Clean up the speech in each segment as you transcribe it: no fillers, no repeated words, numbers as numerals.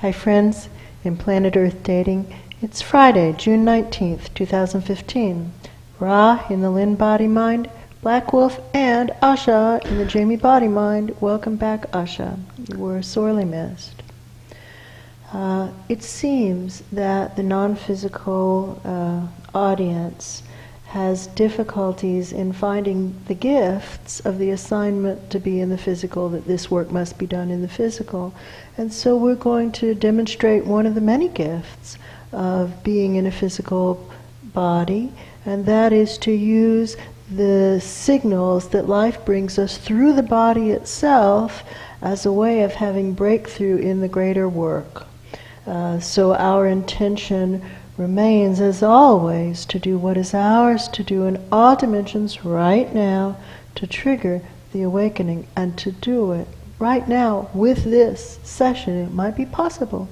Hi friends, in Planet Earth Dating, it's Friday, June 19th, 2015. Ra in the Lynn-Body-Mind, Black Wolf, and Asha in the Jamie Body-Mind. Welcome back, Asha. You were sorely missed. It seems that the non-physical audience has difficulties in finding the gifts of the assignment to be in the physical, that this work must be done in the physical. And so we're going to demonstrate one of the many gifts of being in a physical body, and that is to use the signals that life brings us through the body itself as a way of having breakthrough in the greater work. So our intention remains, as always, to do what is ours to do in all dimensions right now to trigger the awakening, and to do it right now with this session. It might be possible.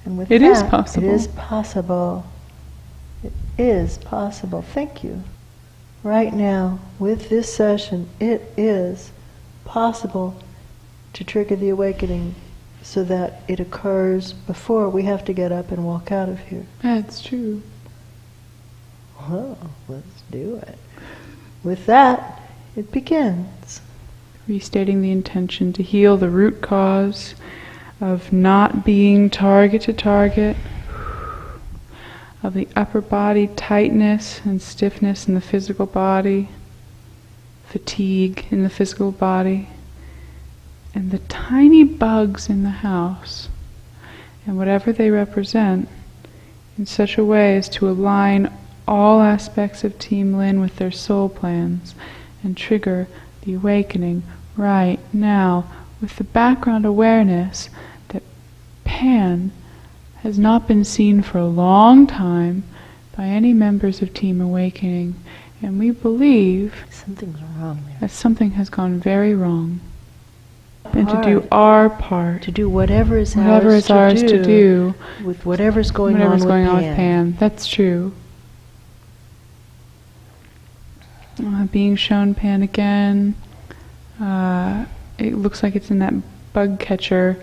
And with It that, is possible. It is possible. It is possible. Thank you. Right now, with this session, it is possible to trigger the awakening so that it occurs before we have to get up and walk out of here. That's true. Well, let's do it. With that, it begins. Restating the intention to heal the root cause of not being target to target, of the upper body tightness and stiffness in the physical body, fatigue in the physical body, and the tiny bugs in the house, and whatever they represent, in such a way as to align all aspects of Team Lynn with their soul plans and trigger the awakening right now, with the background awareness that Pan has not been seen for a long time by any members of Team Awakening, and we believe Something's wrong there. that something has gone very wrong. And to do our part, To do whatever is ours to do with whatever's going on with Pam. That's true. Being shown Pan again. It looks like it's in that bug catcher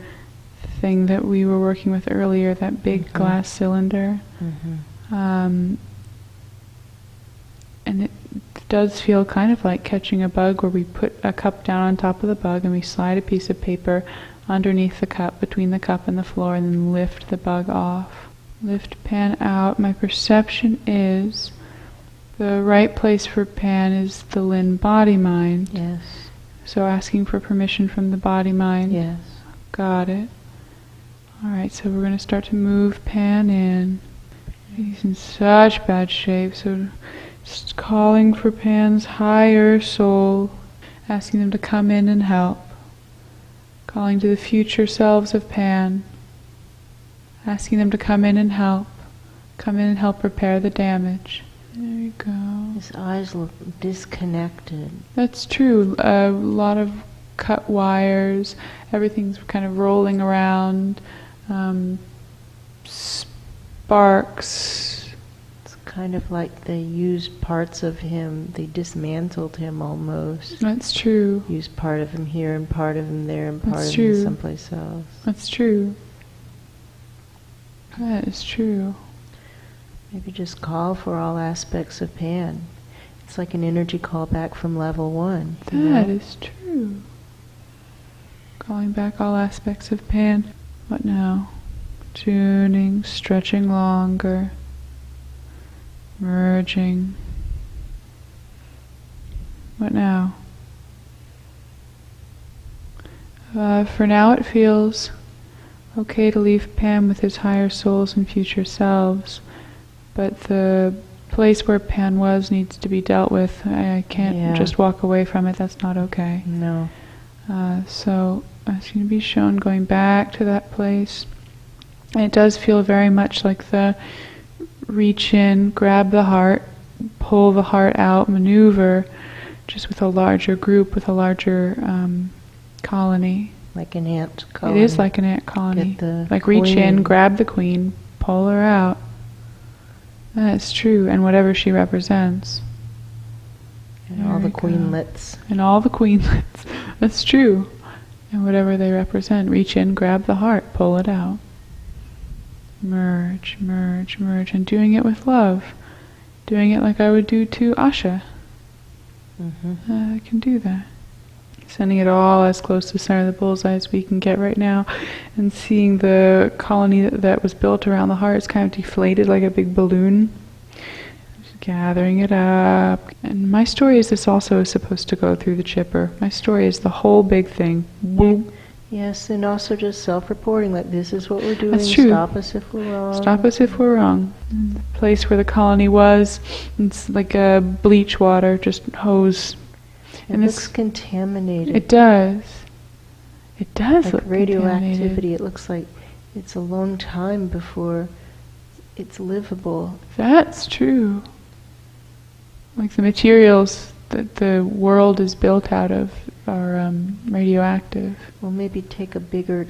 thing that we were working with earlier, that big glass cylinder. And it does feel kind of like catching a bug, where we put a cup down on top of the bug and we slide a piece of paper underneath the cup, between the cup and the floor, and then lift the bug off. Lift Pan out. My perception is the right place for Pan is the Lynn-Body-Mind. Yes. So asking for permission from the body-mind. Yes. Got it. Alright, so we're going to start to move Pan in. He's in such bad shape, so just calling for Pan's higher soul, asking them to come in and help. Calling to the future selves of Pan, asking them to come in and help. Come in and help repair the damage. There you go. His eyes look disconnected. That's true. A lot of cut wires. Everything's kind of rolling around. Sparks. It's kind of like they used parts of him, they dismantled him almost. That's true. Used part of him here and part of him there and part That's of true. him someplace else. That's true. That is true. Maybe just call for all aspects of Pan. It's like an energy call back from level 1. That is true. Calling back all aspects of Pan. What now? Tuning, stretching longer, merging. What now? For now it feels okay to leave Pan with his higher souls and future selves, but the place where Pan was needs to be dealt with. I can't just walk away from it. That's not okay. No. So asking to be shown going back to that place. And it does feel very much like the reach in, grab the heart, pull the heart out maneuver, just with a larger group, with a larger colony. Like an ant colony. It is like an ant colony. Get the like reach in, queen. grab the queen, pull her out. That's true, and whatever she represents. And all the queenlets. And all the queenlets. That's true. And whatever they represent, reach in, grab the heart, pull it out. merge, merge, merge, and doing it with love. Doing it like I would do to Asha. I can do that. Sending it all as close to the center of the bullseye as we can get right now, and seeing the colony that was built around the heart is kind of deflated like a big balloon. Just gathering it up. And my story is this also is supposed to go through the chipper. My story is the whole big thing. Boom. Yes, and also just self-reporting, like this is what we're doing. That's true. Stop us if we're wrong. Stop us if we're wrong. The place where the colony was, it's like a bleach water, just hose. It looks contaminated. It does. It does like look radioactivity. contaminated. It looks like it's a long time before it's livable. That's true. Like the materials that the world is built out of are radioactive. Well, maybe take a bigger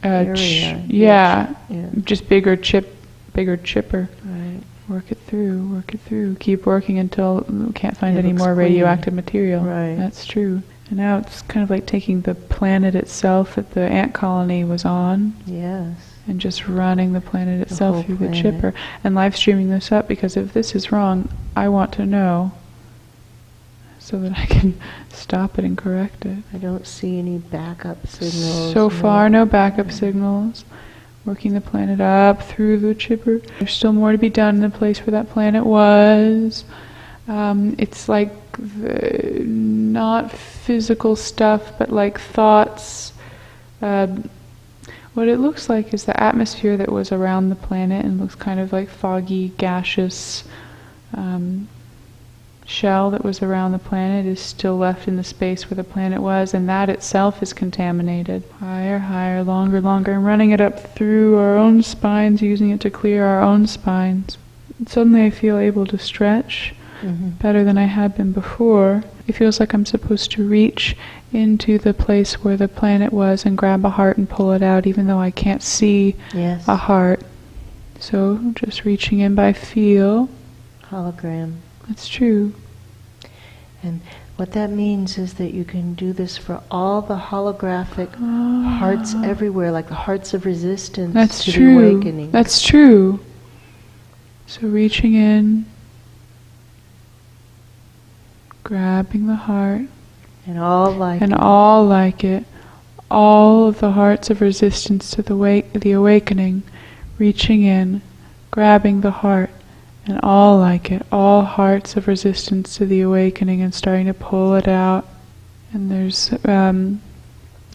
area. Just bigger chipper. Right. Work it through. Keep working until we can't find It any looks more clean. radioactive material. Right. That's true. And now it's kind of like taking the planet itself that the ant colony was on. Yes. And just running the planet whole itself through planet. the chipper and live streaming this up, because if this is wrong, I want to know so that I can stop it and correct it. I don't see any backup signals. So far, no backup signals. Working the planet up through the chipper. There's still more to be done in the place where that planet was. It's like not physical stuff, but like thoughts. What it looks like is the atmosphere that was around the planet, and looks kind of like foggy, gaseous shell that was around the planet is still left in the space where the planet was, and that itself is contaminated. Higher, higher, longer, longer, and running it up through our own spines, using it to clear our own spines. And suddenly I feel able to stretch better than I had been before. It feels like I'm supposed to reach into the place where the planet was and grab a heart and pull it out, even though I can't see a heart. So just reaching in by feel. Hologram. That's true. And what that means is that you can do this for all the holographic hearts everywhere, like the hearts of resistance to the awakening. That's true. So reaching in, grabbing the heart, and all like it. All of the hearts of resistance to the awakening, reaching in, grabbing the heart, and all like it, all hearts of resistance to the awakening, and starting to pull it out. And there's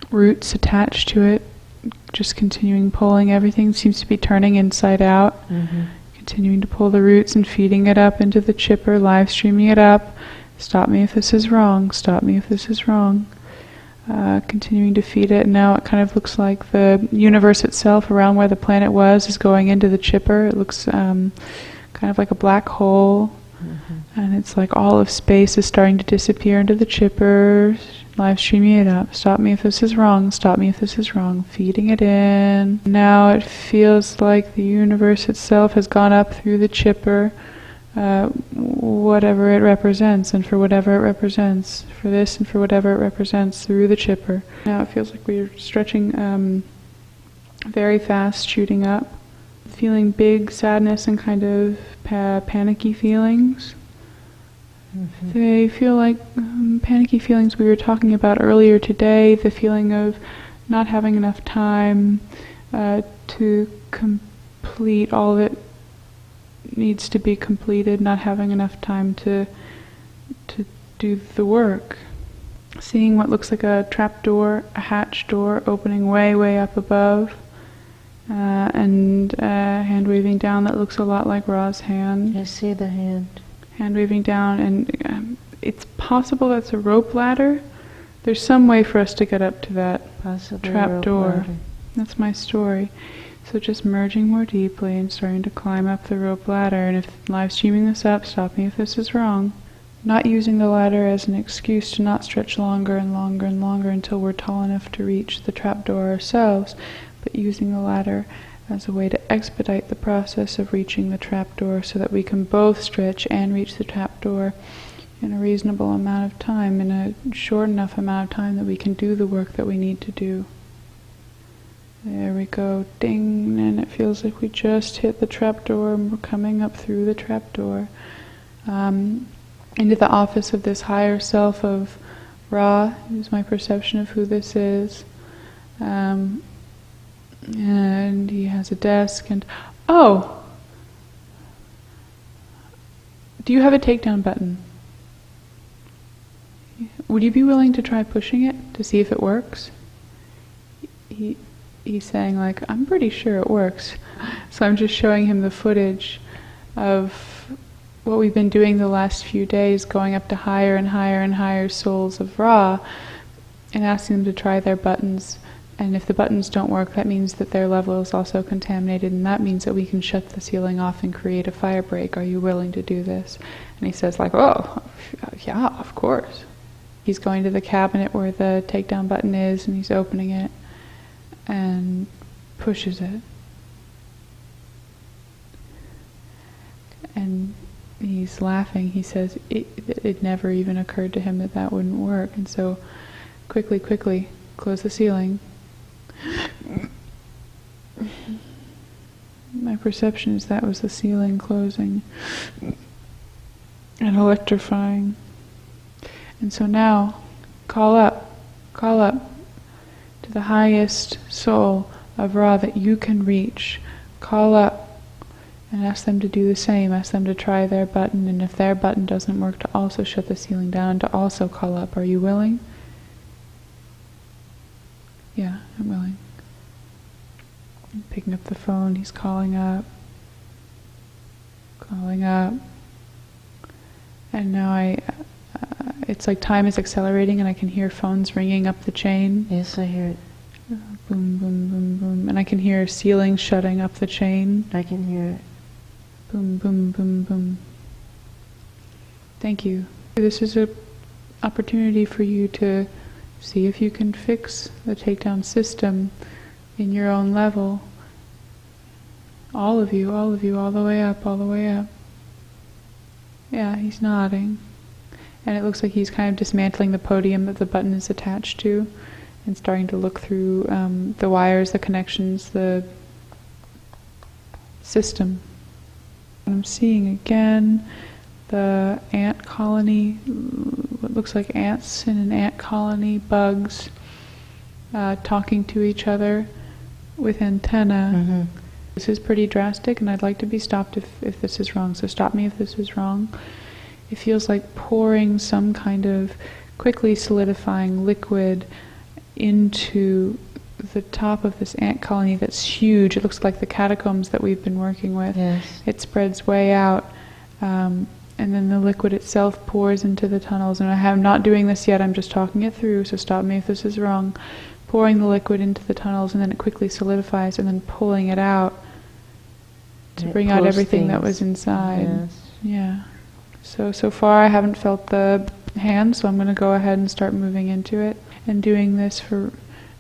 roots attached to it, just continuing pulling. Everything seems to be turning inside out. Continuing to pull the roots and feeding it up into the chipper, live streaming it up. Stop me if this is wrong, stop me if this is wrong. Continuing to feed it. Now it kind of looks like the universe itself around where the planet was is going into the chipper. It looks kind of like a black hole, and it's like all of space is starting to disappear into the chipper, live streaming it up. Stop me if this is wrong, stop me if this is wrong, feeding it in. Now it feels like the universe itself has gone up through the chipper, whatever it represents, and for whatever it represents, for this and for whatever it represents through the chipper. Now it feels like we're stretching very fast, shooting up. Feeling big sadness and kind of panicky feelings. They feel like panicky feelings we were talking about earlier today, the feeling of not having enough time to complete all that needs to be completed, not having enough time to do the work. Seeing what looks like a trap door, a hatch door opening way, way up above. And hand waving down that looks a lot like Ra's hand. I see the hand. Hand waving down, and it's possible that's a rope ladder. There's some way for us to get up to that trap door. That's my story. So just merging more deeply and starting to climb up the rope ladder. And if live streaming this up, stop me if this is wrong. Not using the ladder as an excuse to not stretch longer and longer and longer until we're tall enough to reach the trap door ourselves, but using the ladder as a way to expedite the process of reaching the trapdoor so that we can both stretch and reach the trapdoor in a reasonable amount of time, in a short enough amount of time that we can do the work that we need to do. There we go, ding, and it feels like we just hit the trapdoor and we're coming up through the trapdoor into the office of this higher self of Ra, is my perception of who this is. And he has a desk and... Oh! Do you have a takedown button? Would you be willing to try pushing it to see if it works? He's saying, like, I'm pretty sure it works. So I'm just showing him the footage of what we've been doing the last few days, going up to higher and higher and higher souls of Ra, and asking them to try their buttons. And if the buttons don't work, that means that their level is also contaminated, and that means that we can shut the ceiling off and create a fire break. Are you willing to do this? And he says, like, oh, yeah, of course. He's going to the cabinet where the takedown button is, and he's opening it and pushes it. And he's laughing. He says it never even occurred to him that that wouldn't work. And so quickly, close the ceiling. My perception is that was the ceiling closing and electrifying. And so now, call up to the highest soul of Ra that you can reach. Call up and ask them to do the same. Ask them to try their button, and if their button doesn't work, to also shut the ceiling down, to also call up. Are you willing? Yeah, I'm willing. I'm picking up the phone, he's calling up. And now it's like time is accelerating and I can hear phones ringing up the chain. Yes, I hear it. Boom, boom, boom, boom. And I can hear ceilings shutting up the chain. I can hear it. Boom, boom, boom, boom. Thank you. This is an opportunity for you to see if you can fix the takedown system in your own level. All of you, all the way up. Yeah, he's nodding. And it looks like he's kind of dismantling the podium that the button is attached to and starting to look through the wires, the connections, the system. I'm seeing again the ant colony, what looks like ants in an ant colony, bugs talking to each other with antenna. Mm-hmm. This is pretty drastic, and I'd like to be stopped if this is wrong, so stop me if this is wrong. It feels like pouring some kind of quickly solidifying liquid into the top of this ant colony that's huge. It looks like the catacombs that we've been working with. Yes. It spreads way out, and then the liquid itself pours into the tunnels. And I'm not doing this yet, I'm just talking it through, so stop me if this is wrong. Pouring the liquid into the tunnels, and then it quickly solidifies, and then pulling it out to bring out everything that was inside. Yes. Yeah. So far I haven't felt the hand, so I'm going to go ahead and start moving into it and doing this for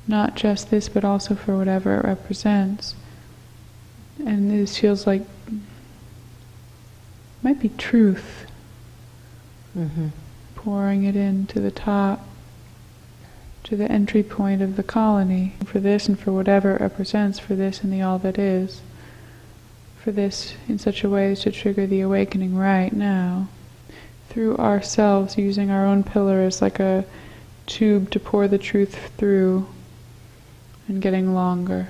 not just this, but also for whatever it represents. And this feels like might be truth. Mm-hmm. Pouring it into the top, to the entry point of the colony, for this and for whatever it represents, for this and the all that is, for this in such a way as to trigger the awakening right now, through ourselves, using our own pillar as like a tube to pour the truth through, and getting longer.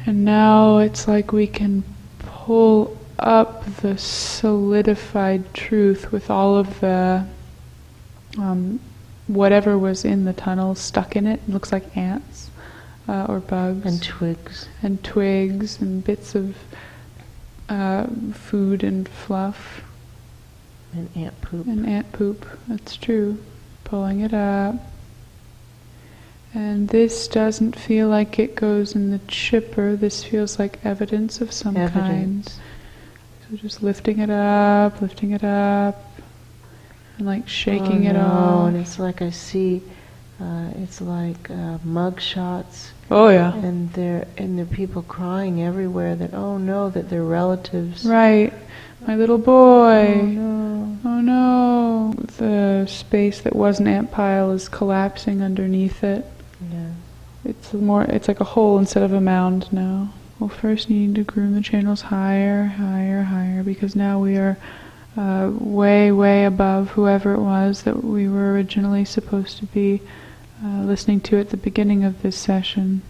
And now it's like we can pull up the solidified truth with all of the whatever was in the tunnel stuck in it. It looks like ants or bugs. And twigs. And twigs and bits of food and fluff. And ant poop. And ant poop, that's true. Pulling it up. And this doesn't feel like it goes in the chipper. This feels like evidence of some kind. So just lifting it up, and like shaking it off. And it's like I see, it's like mug shots. Oh yeah. And there are people crying everywhere that, oh no, that they're relatives. Right. My little boy. Oh no. Oh no. The space that was an ant pile is collapsing underneath it. Yeah. It's like a hole instead of a mound now. we'll first need to groom the channels higher, higher, higher, because now we are way, way above whoever it was that we were originally supposed to be listening to at the beginning of this session.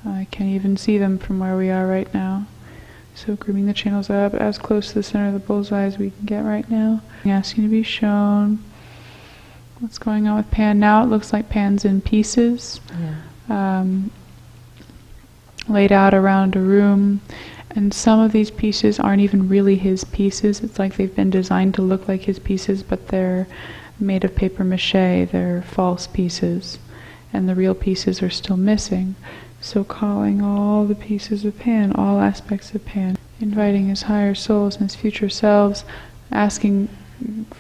I can't even see them from where we are right now. So grooming the channels up as close to the center of the bullseye as we can get right now. Asking to be shown what's going on with Pan. Now it looks like Pan's in pieces, laid out around a room. And some of these pieces aren't even really his pieces. It's like they've been designed to look like his pieces, but they're made of paper mache. They're false pieces. And the real pieces are still missing. So calling all the pieces of Pan, all aspects of Pan, inviting his higher souls and his future selves, asking,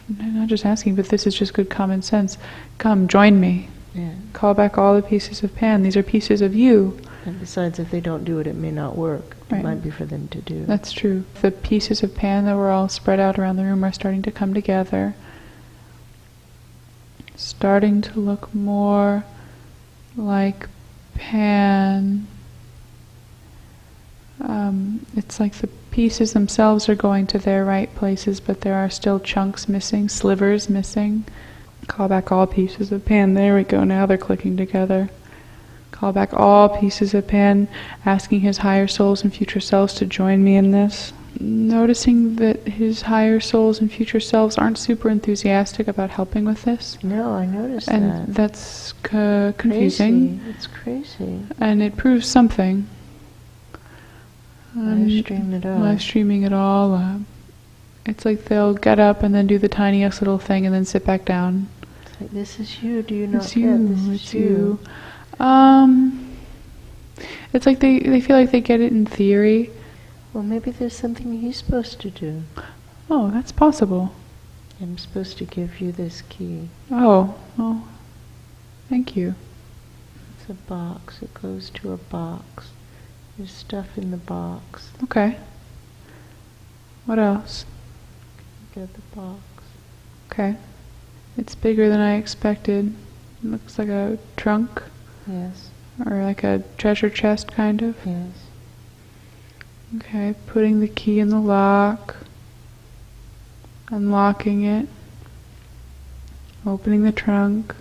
not just asking, but this is just good common sense, come, join me. Yeah. Call back all the pieces of Pan. These are pieces of you. And besides, if they don't do it, it may not work. Right. It might be for them to do. That's true. The pieces of Pan that were all spread out around the room are starting to come together, starting to look more like Pan. It's like the pieces themselves are going to their right places, but there are still chunks missing, slivers missing. Call back all pieces of Pan. There we go. Now they're clicking together. Call back all pieces of Pan, asking his higher souls and future selves to join me in this. Noticing that his higher souls and future selves aren't super enthusiastic about helping with this. No, I noticed and that. And that's confusing. Crazy. It's crazy. And it proves something. Live streaming it all up. It's like they'll get up and then do the tiniest little thing and then sit back down. It's like, this is you. Do you not it's get you. This is It's you. It's like they feel like they get it in theory. Well, maybe there's something he's supposed to do. Oh, that's possible. I'm supposed to give you this key. Oh, thank you. It's a box. It goes to a box. There's stuff in the box. Okay. What else? Get the box. Okay. It's bigger than I expected. It looks like a trunk. Yes. Or like a treasure chest, kind of. Yes. Okay, putting the key in the lock. Unlocking it. Opening the trunk.